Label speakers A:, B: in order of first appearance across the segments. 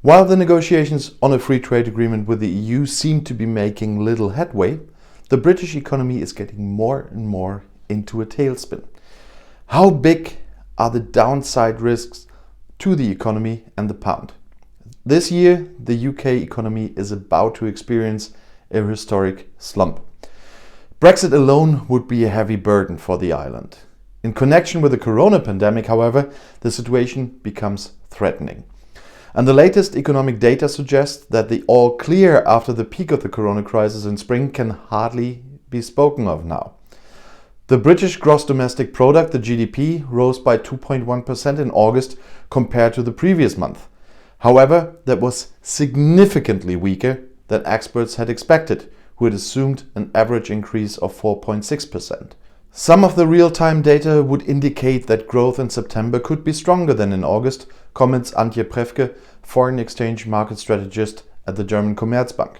A: While the negotiations on a free trade agreement with the EU seem to be making little headway, the British economy is getting more and more into a tailspin. How big are the downside risks to the economy and the pound? This year, the UK economy is about to experience a historic slump. Brexit alone would be a heavy burden for the island. In connection with the corona pandemic, however, the situation becomes threatening. And the latest economic data suggests that the all clear after the peak of the corona crisis in spring can hardly be spoken of now. The British gross domestic product, the GDP, rose by 2.1% in August compared to the previous month. However, that was significantly weaker than experts had expected, who had assumed an average increase of 4.6%. Some of the real-time data would indicate that growth in September could be stronger than in August, comments Antje Prefke, foreign exchange market strategist at the German Commerzbank.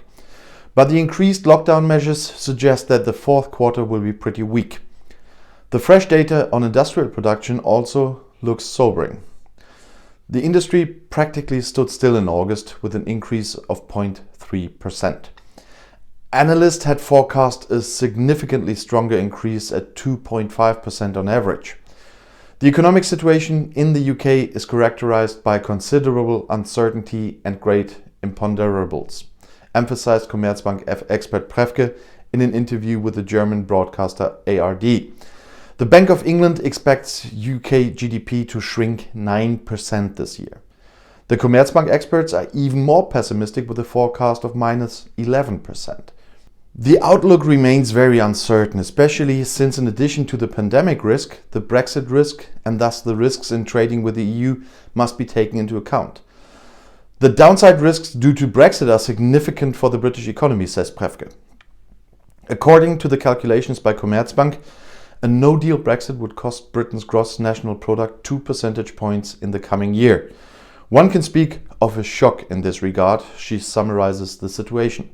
A: But the increased lockdown measures suggest that the fourth quarter will be pretty weak. The fresh data on industrial production also looks sobering. The industry practically stood still in August with an increase of 0.3%. Analysts had forecast a significantly stronger increase at 2.5% on average. The economic situation in the UK is characterized by considerable uncertainty and great imponderables, emphasized Commerzbank expert Prefke in an interview with the German broadcaster ARD. The Bank of England expects UK GDP to shrink 9% this year. The Commerzbank experts are even more pessimistic with a forecast of minus 11%. The outlook remains very uncertain, especially since in addition to the pandemic risk, the Brexit risk and thus the risks in trading with the EU must be taken into account. The downside risks due to Brexit are significant for the British economy, says Prefke. According to the calculations by Commerzbank, a no-deal Brexit would cost Britain's gross national product 2 percentage points in the coming year. One can speak of a shock in this regard, she summarizes the situation.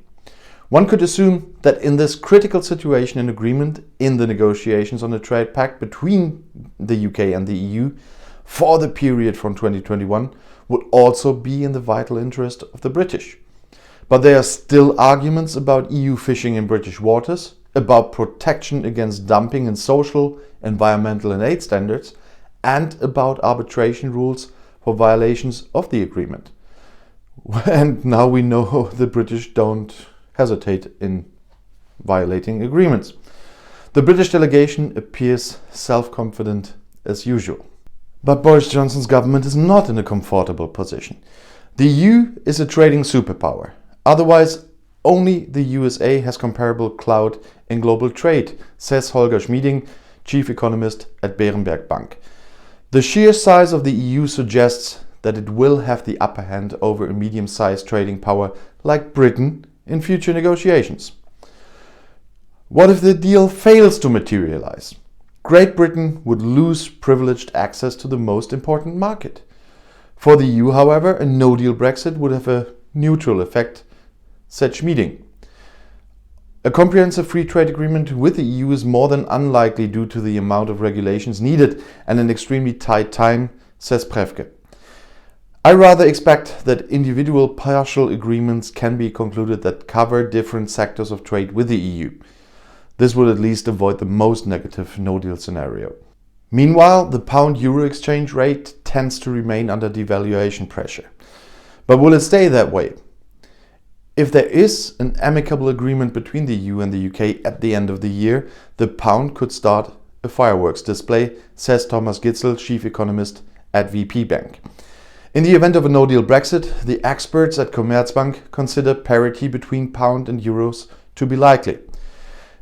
A: One could assume that in this critical situation, an agreement in the negotiations on a trade pact between the UK and the EU for the period from 2021 would also be in the vital interest of the British. But there are still arguments about EU fishing in British waters, about protection against dumping in social, environmental and aid standards, and about arbitration rules for violations of the agreement. And now we know the British don't hesitate in violating agreements. The British delegation appears self-confident as usual. But Boris Johnson's government is not in a comfortable position. The EU is a trading superpower. Otherwise, only the USA has comparable clout in global trade, says Holger Schmieding, chief economist at Berenberg Bank. The sheer size of the EU suggests that it will have the upper hand over a medium-sized trading power like Britain in future negotiations. What if the deal fails to materialize? Great Britain would lose privileged access to the most important market. For the EU, however, a no-deal Brexit would have a neutral effect, said Schmieding. A comprehensive free trade agreement with the EU is more than unlikely due to the amount of regulations needed and an extremely tight time, says Prefke. I rather expect that individual partial agreements can be concluded that cover different sectors of trade with the EU. This would at least avoid the most negative no-deal scenario. Meanwhile, the pound-euro exchange rate tends to remain under devaluation pressure. But will it stay that way? If there is an amicable agreement between the EU and the UK at the end of the year, the pound could start a fireworks display, says Thomas Gitzel, chief economist at VP Bank. In the event of a no-deal Brexit, the experts at Commerzbank consider parity between pound and euros to be likely.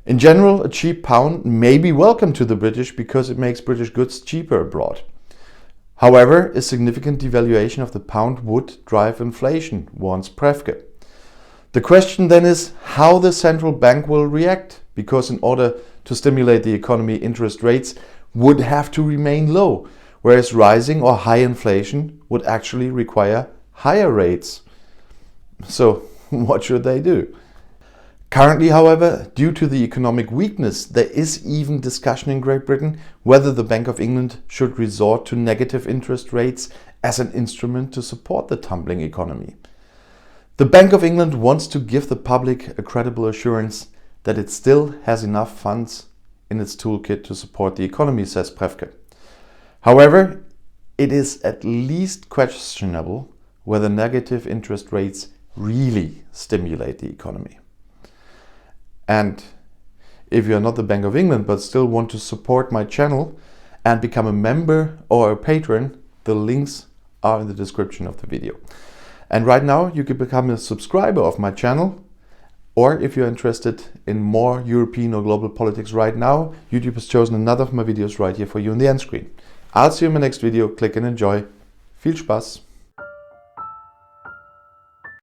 A: In general, a cheap pound may be welcome to the British because it makes British goods cheaper abroad. However, a significant devaluation of the pound would drive inflation, warns Prefke. The question then is how the central bank will react, because in order to stimulate the economy, interest rates would have to remain low, whereas rising or high inflation would actually require higher rates. So what should they do? Currently, however, due to the economic weakness, there is even discussion in Great Britain whether the Bank of England should resort to negative interest rates as an instrument to support the tumbling economy. The Bank of England wants to give the public a credible assurance that it still has enough funds in its toolkit to support the economy, says Prefke. However, it is at least questionable whether negative interest rates really stimulate the economy. And if you are not the Bank of England but still want to support my channel and become a member or a patron, the links are in the description of the video. And right now you can become a subscriber of my channel, or if you're interested in more European or global politics right now, YouTube has chosen another of my videos right here for you on the end screen. I'll see you in my next video. Click and enjoy. Viel Spaß!